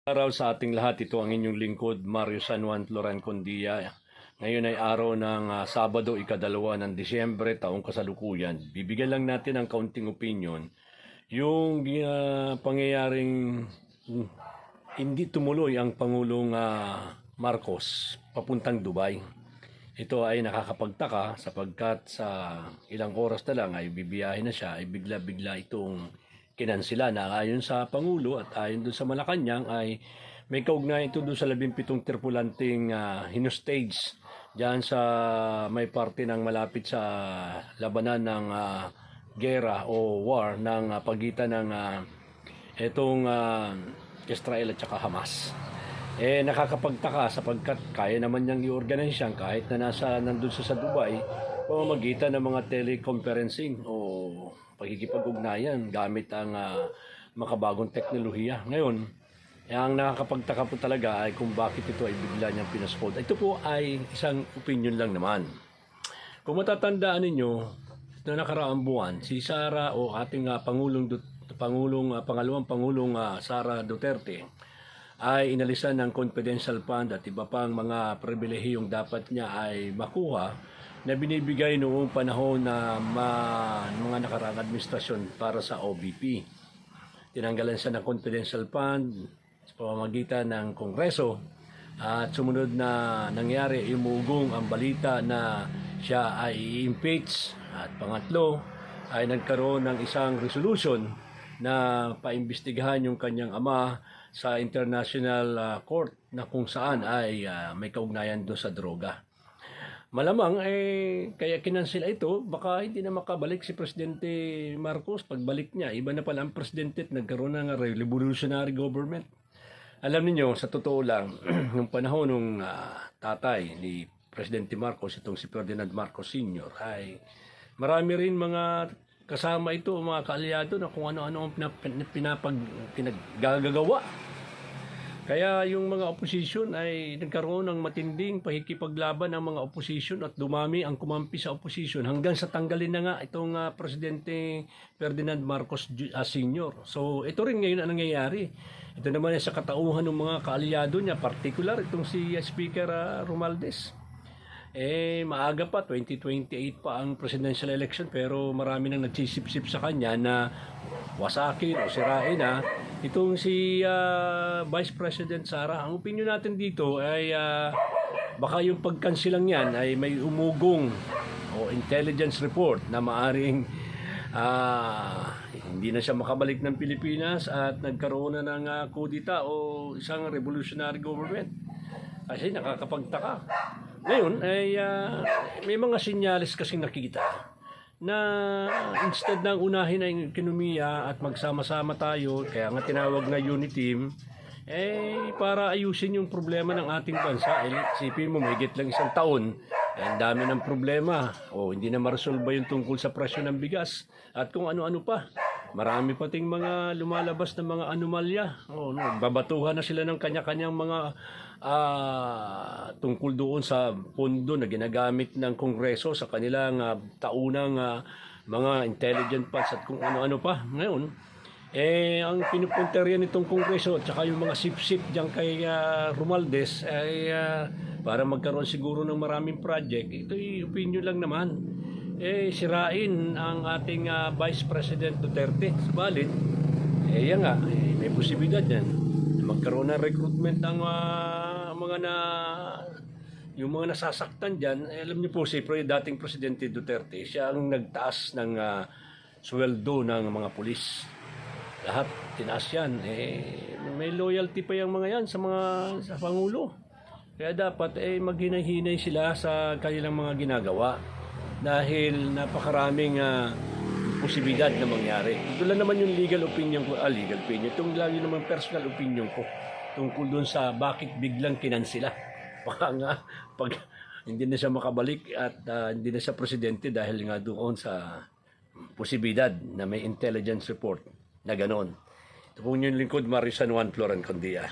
Araw sa ating lahat, ito ang inyong lingkod, Mario San Juan Floran Condia. Ngayon ay araw ng Sabado, ika-2 ng Disyembre, taong kasalukuyan. Bibigyan lang natin ng kaunting opinion. Yung pangyayaring hindi tumuloy ang Pangulong Marcos papuntang Dubai. Ito ay nakakapagtaka sapagkat sa ilang oras na lang ay bibiyahin na siya, ay bigla-bigla itong kinansila na ayon sa Pangulo at ayon doon sa Malacanang ay may kaugnay ito doon sa 17 tripulanting hinostage diyan sa may parte ng malapit sa labanan ng gera o war ng pagitan ng itong Israel at saka Hamas. Nakakapagtaka sapagkat kaya naman niyang i-organize yan kahit na nandun sa Dubai pamamagitan ng mga teleconferencing o pagkikipag-ugnayan gamit ang makabagong teknolohiya. Ngayon, ang nakakapagtaka po talaga ay kung bakit ito ay bigla niyang pinaspod. Ito po ay isang opinion lang naman. Kung matatandaan ninyo, na nakaraang buwan, si Sara o ating pangalawang Pangulong Sara Duterte ay inalisan ng confidential fund at iba pang mga pribilehiyong dapat niya ay makuha na binibigay noong panahon na mga nakaraang administrasyon para sa OBP. Tinanggalan siya ng confidential fund sa pamamagitan ng Kongreso at sumunod na nangyari, imugong ang balita na siya ay impeach at pangatlo ay nagkaroon ng isang resolution na paimbestigahan yung kanyang ama sa International Court na kung saan ay may kaugnayan doon sa droga. Malamang kaya kinansila ito, baka hindi na makabalik si Presidente Marcos. Pagbalik niya, iba na pala ang presidente at nagkaroon ng revolutionary government. Alam niyo, sa totoo lang, yung panahon ng tatay ni Presidente Marcos, itong si Ferdinand Marcos Sr., ay marami rin mga kasama ito, mga kaalyado na kung ano-ano ang pinaggagawa. Kaya yung mga opposition ay nagkaroon ng matinding pakikipaglaban ng mga opposition at dumami ang kumampi sa opposition hanggang sa tanggalin na nga itong Presidente Ferdinand Marcos Sr. So ito rin ngayon ang nangyayari. Ito naman ay sa katauhan ng mga kaalyado niya, particular itong si Speaker Romualdez. Maaga pa, 2028 pa ang presidential election pero marami nang nagsisip-sip sa kanya na wasakin o sirain na itong si Vice President Sara. Ang opinion natin dito ay baka yung pagkansilang yan ay may umugong o intelligence report na maaring hindi na siya makabalik ng Pilipinas at nagkaroon na ng kudita o isang revolutionary government. Kasi nakakapagtaka. Ngayon ay may mga sinyalis kasing nakita na instead ng unahin ang ekonomiya at magsama-sama tayo, kaya nga tinawag na unity team, para ayusin yung problema ng ating bansa. Isipin mo, mahigit lang isang taon, ang dami ng problema. Hindi na maresolba yung tungkol sa presyo ng bigas at kung ano-ano pa. Marami pating mga lumalabas na mga anomalya. Babatuhan na sila ng kanya-kanyang mga tungkol doon sa pondo na ginagamit ng Kongreso sa kanilang taunang mga intelligent funds at kung ano-ano pa. Ngayon, ang pinupunterian nitong Kongreso at saka yung mga sip-sip dyan kay Romualdez ay para magkaroon siguro ng maraming project. Ito'y opinion lang naman. Sirain ang ating Vice President Duterte. Subalit, yan nga, may posibilidad yan. Magkaroon ng recruitment ng yung mga nasasaktan dyan. Alam niyo po, si dating Presidente Duterte, siya ang nagtaas ng sweldo ng mga pulis. Lahat, tinaas yan. May loyalty pa yung mga yan sa Pangulo. Kaya dapat maghinay-hinay sila sa kanilang mga ginagawa. Dahil napakaraming posibilidad na mangyari. Ito lang naman yung legal opinion ko. Legal opinion. Itong lagi naman personal opinion ko tungkol doon sa bakit biglang kinansila. Baka nga pag hindi na siya makabalik at hindi na siya presidente dahil nga doon sa posibilidad na may intelligence report na gano'n. Ito po yung lingkod, Mario San Juan Floran Condia.